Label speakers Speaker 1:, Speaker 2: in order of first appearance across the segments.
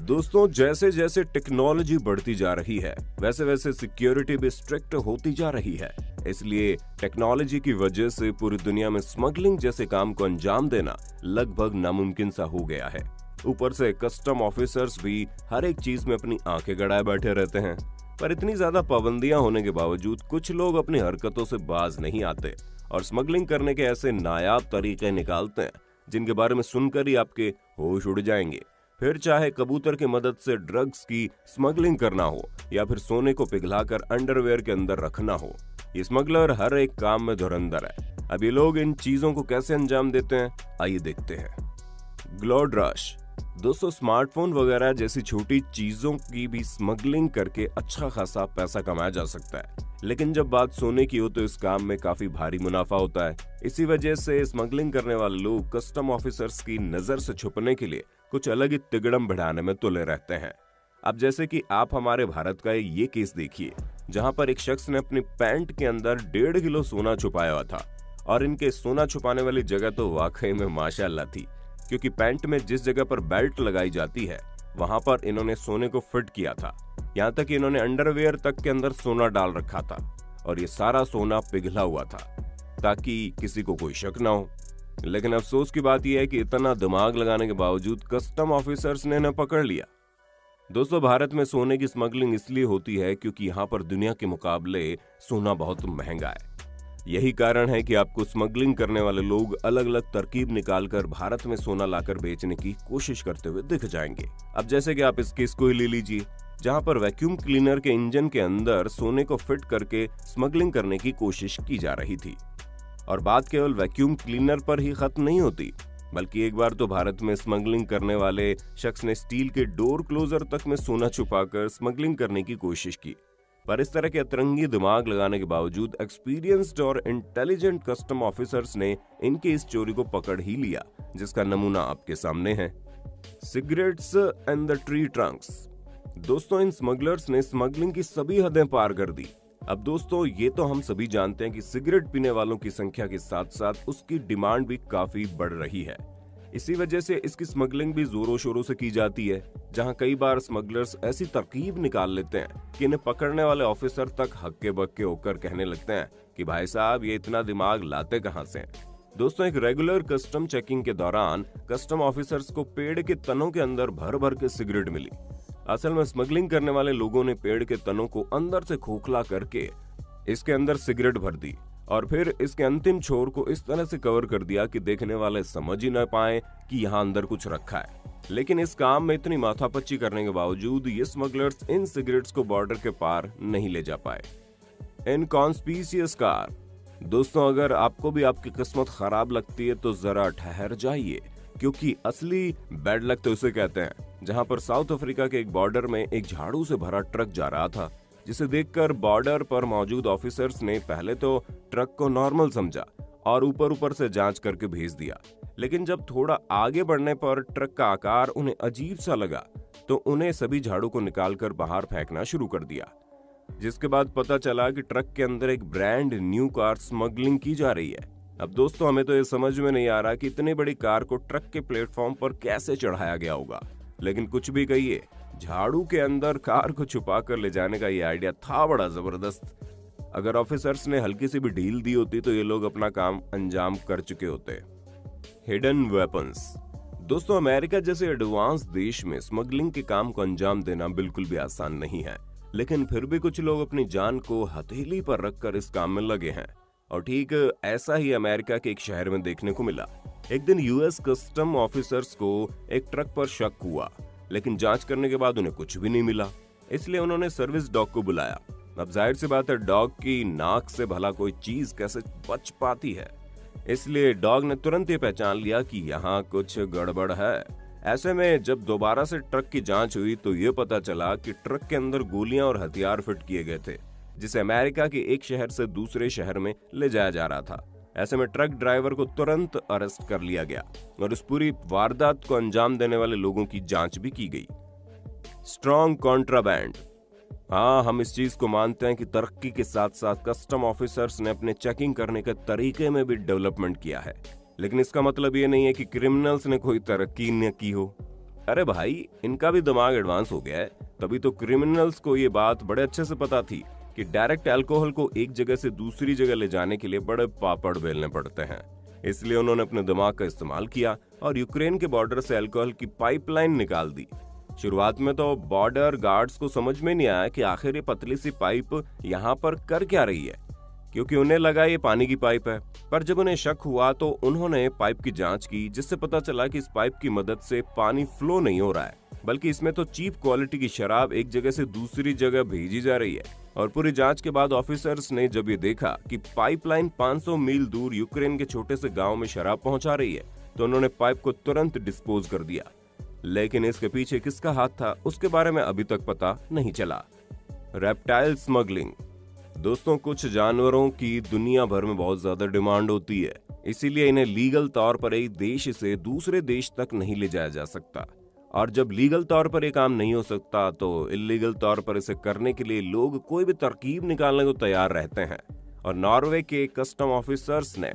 Speaker 1: दोस्तों, जैसे जैसे टेक्नोलॉजी बढ़ती जा रही है वैसे वैसे सिक्योरिटी भी स्ट्रिक्ट होती जा रही है। इसलिए टेक्नोलॉजी की वजह से पूरी दुनिया में स्मगलिंग जैसे काम को अंजाम देना लगभग नामुमकिन सा हो गया है। ऊपर से कस्टम ऑफिसर्स भी हर एक चीज में अपनी आंखें गड़ाए बैठे रहते हैं। पर इतनी ज्यादा पाबंदियां होने के बावजूद कुछ लोग अपनी हरकतों से बाज नहीं आते और स्मगलिंग करने के ऐसे नायाब तरीके निकालते हैं जिनके बारे में सुनकर ही आपके होश उड़ जाएंगे। फिर चाहे कबूतर की मदद से ड्रग्स की स्मगलिंग करना हो या फिर सोने को पिघलाकर अंडरवेयर के अंदर रखना हो, ये स्मगलर हर एक काम में धुरंधर है। अब ये लोग इन चीजों को कैसे अंजाम देते हैं, आइए देखते हैं। Gold rush. दोस्तों, स्मार्टफोन वगैरह जैसी छोटी चीजों की भी स्मगलिंग करके अच्छा खासा पैसा कमाया जा सकता है, लेकिन जब बात सोने की हो तो इस काम में काफी भारी मुनाफा होता है। इसी वजह से स्मगलिंग करने वाले लोग कस्टम ऑफिसर्स की नजर से छुपने के लिए कुछ अलग ही तिगड़म बढ़ाने में तुले रहते हैं। अब जैसे कि आप हमारे भारत का ये केस देखिए, जहां पर एक शख्स ने अपनी पैंट के अंदर 1.5 किलो सोना छुपाया हुआ था। और इनके सोना छुपाने वाली जगह तो वाकई में माशाअल्लाह थी, क्योंकि पैंट में जिस जगह पर बेल्ट लगाई जाती है वहां पर इन्होंने सोने को फिट किया था। यहाँ तक कि इन्होंने अंडरवेयर तक के अंदर सोना डाल रखा था और ये सारा सोना पिघला हुआ था ताकि किसी को कोई शक ना हो। लेकिन अफसोस की बात यह है कि इतना दिमाग लगाने के बावजूद कस्टम ऑफिसर्स ने इन्हें पकड़ लिया। दोस्तों, भारत में सोने की स्मगलिंग इसलिए होती है क्योंकि यहाँ पर दुनिया के मुकाबले सोना बहुत महंगा है। यही कारण है कि आपको स्मगलिंग करने वाले लोग अलग अलग तरकीब निकालकर भारत में सोना लाकर बेचने की कोशिश करते हुए दिख जाएंगे। अब जैसे कि आप इस केस को ही ले लीजिए, जहां पर वैक्यूम क्लीनर के इंजन के अंदर सोने को फिट करके स्मगलिंग करने की कोशिश की जा रही थी। और बात केवल वैक्यूम क्लीनर पर ही खत्म नहीं होती, बल्कि एक बार तो भारत में स्मगलिंग करने वाले शख्स ने स्टील के डोर क्लोजर तक में सोना छुपाकर स्मगलिंग करने की कोशिश की। पर इस तरह के अतरंगी दिमाग लगाने के बावजूद एक्सपीरियंस्ड और इंटेलिजेंट कस्टम ऑफिसर्स ने इनकी इस चोरी को पकड़ ही लिया, जिसका नमूना आपके सामने है। Cigarettes and the tree Trunks. दोस्तों, इन स्मगलर्स ने स्मगलिंग की सभी हदें पार कर दी। अब दोस्तों, ये तो हम सभी जानते हैं कि सिगरेट पीने वालों की संख्या के साथ साथ उसकी डिमांड भी काफी बढ़ रही है। इसी वजह से इसकी स्मगलिंग भी जोरों शोरों से की जाती है, जहां कई बार स्मगलर्स ऐसी तरकीब निकाल लेते हैं कि इन्हें पकड़ने वाले ऑफिसर तक हक्के बक्के होकर कहने लगते हैं कि भाई साहब, ये इतना दिमाग लाते कहां से हैं। दोस्तों, एक रेगुलर कस्टम चेकिंग के दौरान कस्टम ऑफिसर्स को पेड़ के तनों के अंदर भर भर के सिगरेट मिली। असल में स्मगलिंग करने वाले लोगों ने पेड़ के तनों को अंदर से खोखला करके इसके अंदर सिगरेट भर दी और फिर इसके अंतिम छोर को इस तरह से कवर कर दिया कि देखने वाले समझ ही न पाए कि यहाँ अंदर कुछ रखा है। लेकिन इस काम में इतनी माथापच्ची करने के बावजूद ये स्मगलर्स इन सिगरेट्स को बॉर्डर के पार नहीं ले जा पाए। Inconspicuous car. दोस्तों, अगर आपको भी आपकी किस्मत खराब लगती है तो जरा ठहर जाइए, क्योंकि असली बैड लक तो उसे कहते हैं, जहां पर साउथ अफ्रीका के एक बॉर्डर में एक झाड़ू से भरा ट्रक जा रहा था, जिसे देखकर बॉर्डर पर मौजूद ऑफिसर्स ने पहले तो ट्रक को नॉर्मल समझा और ऊपर से जांच करके भेज दिया। लेकिन जब थोड़ा आगे बढ़ने पर ट्रक का आकार उन्हें अजीब सा लगा तो उन्हें सभी झाड़ू को निकालकर बाहर फेंकना शुरू कर दिया, जिसके बाद पता चला कि ट्रक के अंदर एक ब्रांड न्यू कार स्मगलिंग की जा रही है। अब दोस्तों, हमें तो ये समझ में नहीं आ रहा कि इतनी बड़ी कार को ट्रक के प्लेटफॉर्म पर कैसे चढ़ाया गया होगा। लेकिन कुछ भी कहिए, झाड़ू के अंदर कार को छुपा कर ले जाने का ये आइडिया था बड़ा जबरदस्त। अगर ऑफिसर्स ने हल्की सी भी ढील दी होती तो ये लोग अपना काम अंजाम कर चुके होते। Hidden weapons. दोस्तों, अमेरिका जैसे एडवांस देश में स्मगलिंग के काम को अंजाम देना बिल्कुल भी आसान नहीं है, लेकिन फिर भी कुछ लोग अपनी जान को हथेली पर रखकर इस काम में लगे हैं। और ठीक ऐसा ही अमेरिका के एक शहर में देखने को मिला। एक दिन यूएस कस्टम ऑफिसर्स को एक ट्रक पर शक हुआ, लेकिन जांच करने के बाद उन्हें कुछ भी नहीं मिला। इसलिए उन्होंने सर्विस डॉग को बुलाया। अब जाहिर सी बात है, डॉग की नाक से भला कोई चीज कैसे बच पाती है, इसलिए डॉग ने तुरंत ये पहचान लिया कि यहाँ कुछ गड़बड़ है। ऐसे में जब दोबारा से ट्रक की जांच हुई तो ये पता चला कि ट्रक के अंदर गोलियां और हथियार फिट किए गए थे, जिसे अमेरिका के एक शहर से दूसरे शहर में ले जाया जा रहा था। ऐसे में ट्रक ड्राइवर को तुरंत अरेस्ट कर लिया गया और इस पूरी वारदात को अंजाम देने वाले लोगों की जांच भी की गई। Strong contraband. हाँ, हम इस चीज को मानते हैं कि तरक्की के साथ साथ कस्टम ऑफिसर्स ने अपने चेकिंग करने के तरीके में भी डेवलपमेंट किया है, लेकिन इसका मतलब ये नहीं है कि क्रिमिनल्स ने कोई तरक्की न की हो। अरे भाई, इनका भी दिमाग एडवांस हो गया है। तभी तो क्रिमिनल्स को ये बात बड़े अच्छे से पता थी कि डायरेक्ट अल्कोहल को एक जगह से दूसरी जगह ले जाने के लिए बड़े पापड़ बेलने पड़ते हैं। इसलिए उन्होंने अपने दिमाग का इस्तेमाल किया और यूक्रेन के बॉर्डर से अल्कोहल की पाइपलाइन निकाल दी। शुरुआत में तो बॉर्डर गार्ड्स को समझ में नहीं आया कि आखिर ये पतली सी पाइप यहाँ पर कर क्या रही है, क्योंकि उन्हें लगा ये पानी की पाइप है। पर जब उन्हें शक हुआ तो उन्होंने पाइप की जांच की, जिससे पता चला कि इस पाइप की मदद से पानी फ्लो नहीं हो रहा है, बल्कि इसमें तो चीप क्वालिटी की शराब एक जगह से दूसरी जगह भेजी जा रही है। और पूरी जांच के बाद ऑफिसर्स ने जब ये देखा कि पाइपलाइन 500 मील दूर यूक्रेन के छोटे से गांव में शराब पहुंचा रही है, तो उन्होंने पाइप को तुरंत डिस्पोज कर दिया। लेकिन इसके पीछे किसका हाथ था, उसके बारे में अभी तक पता नहीं चला। Reptile smuggling. दोस्तों, कुछ जानवरों की दुनिया भर में बहुत ज्यादा डिमांड होती है, इसीलिए इन्हें लीगल तौर पर एक देश से दूसरे देश तक नहीं ले जाया जा सकता। और जब लीगल तौर पर ये काम नहीं हो सकता तो इलीगल तौर पर इसे करने के लिए लोग कोई भी तरकीब निकालने को तैयार रहते हैं। और नॉर्वे के कस्टम ऑफिसर्स ने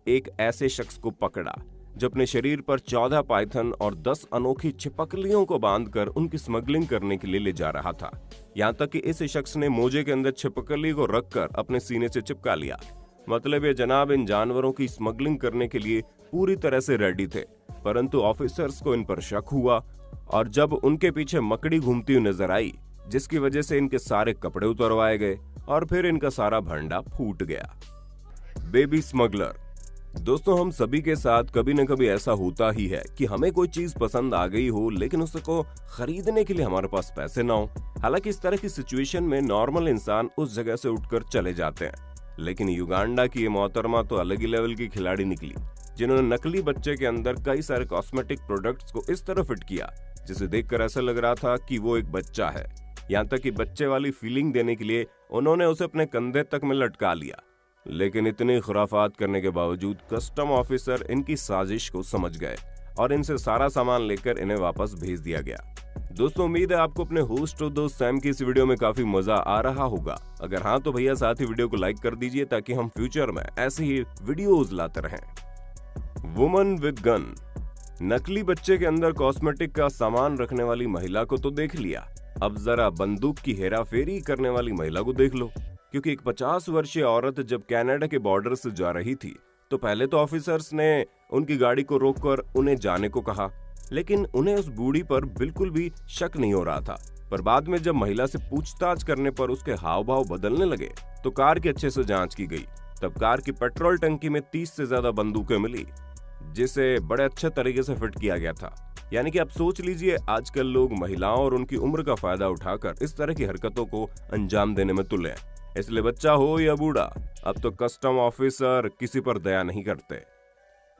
Speaker 1: एक ऐसे शख्स को पकड़ा जो अपने शरीर पर 14 पाइथन और 10 अनोखी छिपकलियों को बांधकर उनकी स्मगलिंग करने के लिए ले जा रहा था। यहाँ तक कि इस शख्स ने मोजे के अंदर छिपकली को रखकर अपने सीने से चिपका लिया। मतलब ये जनाब इन जानवरों की स्मगलिंग करने के लिए पूरी तरह से रेडी थे। परंतु ऑफिसर्स को इन पर शक हुआ और जब उनके पीछे मकड़ी घूमती हुई नजर आई, जिसकी वजह से इनके सारे कपड़े उतरवाए गए और फिर इनका सारा भंडा फूट गया। Baby smuggler. दोस्तों, हम सभी के साथ कभी न कभी ऐसा होता ही है कि हमें कोई चीज पसंद आ गई हो, लेकिन उसको खरीदने के लिए हमारे पास पैसे ना हो। हालांकि इस तरह की सिचुएशन में नॉर्मल इंसान उस जगह से उठकर चले जाते हैं, लेकिन युगांडा की ये मोहतरमा तो अलग ही लेवल की खिलाड़ी निकली, जिन्होंने नकली बच्चे के अंदर कई सारे कॉस्मेटिक प्रोडक्ट्स को इस तरह फिट किया जिसे देखकर ऐसा लग रहा था कि वो एक बच्चा है। यहाँ तक कि बच्चे वाली फीलिंग देने के लिए उन्होंने उसे अपने कंधे तक में लटका लिया। लेकिन इतनी खुराफात करने के बावजूद कस्टम ऑफिसर इनकी साजिश को समझ गए और इनसे सारा सामान लेकर इन्हें वापस भेज दिया गया। दोस्तों, उम्मीद है आपको अपने होस्ट और दोस्त सैम की इस वीडियो में काफी मजा आ रहा होगा। अगर हाँ तो भैया साथ ही वीडियो को लाइक कर दीजिए ताकि हम फ्यूचर में ऐसे ही वीडियोस लाते रहें। Woman with gun. नकली बच्चे के अंदर कॉस्मेटिक का सामान रखने वाली महिला को तो देख लिया, अब जरा बंदूक की हेराफेरी करने वाली महिला को देख लो। क्योंकि एक 50 वर्षीय औरत जब कनाडा के बॉर्डर से जा रही थी तो पहले तो ऑफिसर्स ने उनकी गाड़ी को रोककर उन्हें जाने को कहा, लेकिन उन्हें उस बूढ़ी पर बिल्कुल भी शक नहीं हो रहा था। पर बाद में जब महिला से पूछताछ करने पर उसके हाव भाव बदलने लगे तो कार की अच्छे से जांच की गई। तब कार की पेट्रोल टंकी में 30 से ज्यादा बंदूकें मिली, जिसे बड़े अच्छे तरीके से फिट किया गया था। यानी कि आप सोच लीजिए, आजकल लोग महिलाओं और उनकी उम्र का फायदा उठाकर इस तरह की हरकतों को अंजाम देने में तुले हैं। इसलिए बच्चा हो या बूढ़ा, अब तो कस्टम ऑफिसर किसी पर दया नहीं करते।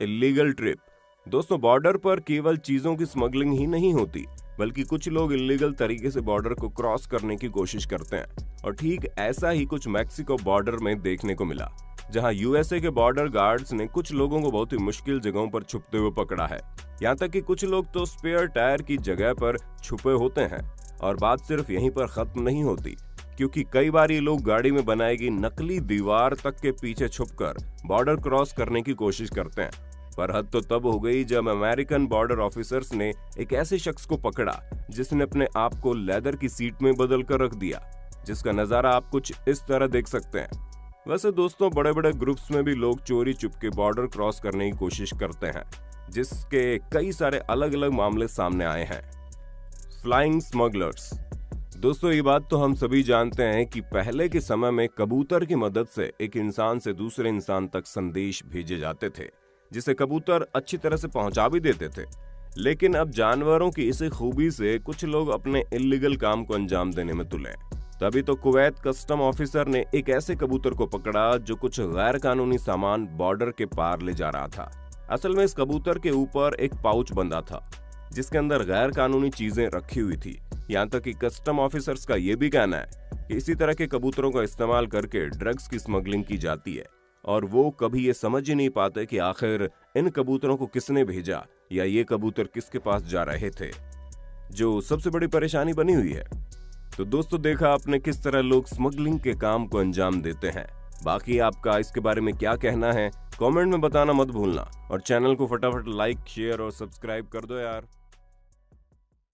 Speaker 1: Illegal trip. दोस्तों, बॉर्डर पर केवल चीजों की स्मगलिंग ही नहीं होती, बल्कि कुछ लोग इलीगल तरीके से बॉर्डर को क्रॉस करने की कोशिश करते हैं। और ठीक ऐसा ही कुछ मैक्सिको बॉर्डर में देखने को मिला, जहां यूएसए के बॉर्डर गार्ड्स ने कुछ लोगों को बहुत ही मुश्किल जगहों पर छुपते हुए पकड़ा है। यहाँ तक कि कुछ लोग तो स्पेयर टायर की जगह पर छुपे होते हैं। और बात सिर्फ यहीं पर खत्म नहीं होती, क्योंकि कई बार ये लोग गाड़ी में बनाई गई नकली दीवार तक के पीछे छुपकर बॉर्डर क्रॉस करने की कोशिश करते हैं। पर हद तो तब हो गई जब अमेरिकन बॉर्डर ऑफिसर्स ने एक ऐसे शख्स को पकड़ा जिसने अपने आप को लेदर की सीट में बदल कर रख दिया, जिसका नजारा आप कुछ इस तरह देख सकते हैं। वैसे दोस्तों, बड़े बड़े ग्रुप्स में भी लोग चोरी चुपके बॉर्डर क्रॉस करने की कोशिश करते हैं, जिसके कई सारे अलग अलग मामले सामने आए हैं। Flying smugglers. दोस्तों, ये बात तो हम सभी जानते हैं कि पहले के समय में कबूतर की मदद से एक इंसान से दूसरे इंसान तक संदेश भेजे जाते थे, जिसे कबूतर अच्छी तरह से पहुंचा भी देते थे। लेकिन अब जानवरों की इसी खूबी से कुछ लोग अपने इल्लीगल काम को अंजाम देने में तुले। तभी तो कुवैत कस्टम ऑफिसर ने एक ऐसे कबूतर को पकड़ा जो कुछ गैर कानूनी सामान बॉर्डर के पार ले जा रहा था। असल में इस कबूतर के ऊपर एक पाउच बंधा था जिसके अंदर गैर कानूनी चीजें रखी हुई थी। यहाँ तक कि कस्टम ऑफिसर्स का ये भी कहना है कि इसी तरह के कबूतरों का इस्तेमाल करके ड्रग्स की स्मगलिंग की जाती है, और वो कभी ये समझ ही नहीं पाते कि आखिर इन कबूतरों को किसने भेजा या ये कबूतर किसके पास जा रहे थे, जो सबसे बड़ी परेशानी बनी हुई है। तो दोस्तों, देखा आपने किस तरह लोग स्मगलिंग के काम को अंजाम देते हैं। बाकी आपका इसके बारे में क्या कहना है, कमेंट में बताना मत भूलना, और चैनल को फटाफट लाइक, शेयर और सब्सक्राइब कर दो यार।